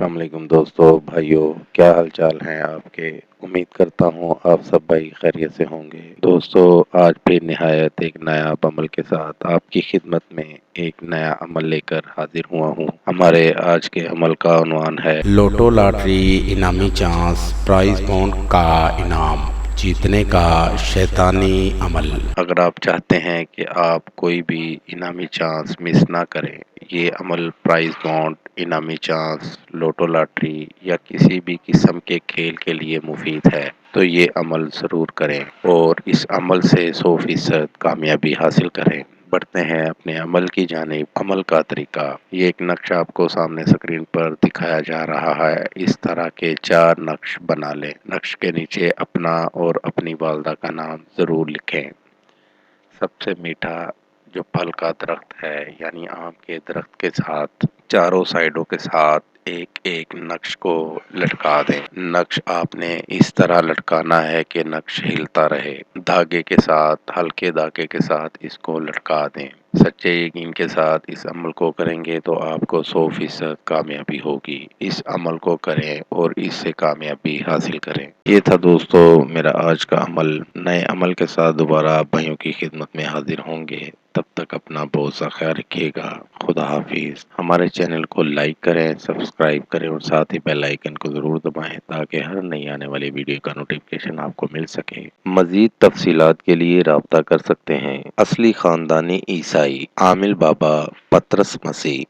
अस्सलाम वालेकुम दोस्तों भाइयों, क्या हाल चाल हैं आपके। उम्मीद करता हूँ आप सब भाई खैरियत से होंगे। दोस्तों आज फिर निहायत एक नया अमल के साथ आपकी खिदमत में एक नया अमल लेकर हाजिर हुआ हूँ। हमारे आज के अमल का उन्वान है लोटो लॉटरी इनामी चांस प्राइज बॉन्ड का इनाम जीतने का शैतानी अमल। अगर आप चाहते हैं कि आप कोई भी इनामी चांस मिस ना करें, ये अमल प्राइज बॉन्ड, इनामी चांस, लोटो लॉटरी या किसी भी किस्म के खेल के लिए मुफीद है, तो ये अमल ज़रूर करें और इस अमल से 100% कामयाबी हासिल करें। बढ़ते हैं अपने अमल की जानिब। अमल का तरीका, ये एक नक्शा आपको सामने स्क्रीन पर दिखाया जा रहा है। इस तरह के 4 नक्श बना लें। नक्श के नीचे अपना और अपनी वालदा का नाम ज़रूर लिखें। सबसे मीठा जो फल का दरख्त है यानी आम के दरख्त के साथ चारों साइडों के साथ एक एक नक्श को लटका दें। नक्श आपने इस तरह लटकाना है कि नक्श हिलता रहे। धागे के साथ, हल्के धागे के साथ इसको लटका दें। सच्चे यकीन के साथ इस अमल को करेंगे तो आपको 100% कामयाबी होगी। इस अमल को करें और इससे कामयाबी हासिल करें। ये था दोस्तों मेरा आज का अमल। नए अमल के साथ दोबारा आप भाइयों की खिदमत में हाजिर होंगे। तब तक अपना बहुत सा ख्याल रखिएगा। खुदा हाफिज। हमारे चैनल को लाइक करें, सब्सक्राइब करें और साथ ही बेल आइकन को ज़रूर दबाएं ताकि हर नई आने वाली वीडियो का नोटिफिकेशन आपको मिल सके। मज़ीद तफसीलात के लिए राब्ता कर सकते हैं। असली ख़ानदानी ईसाई आमिल बाबा पतरस मसीह।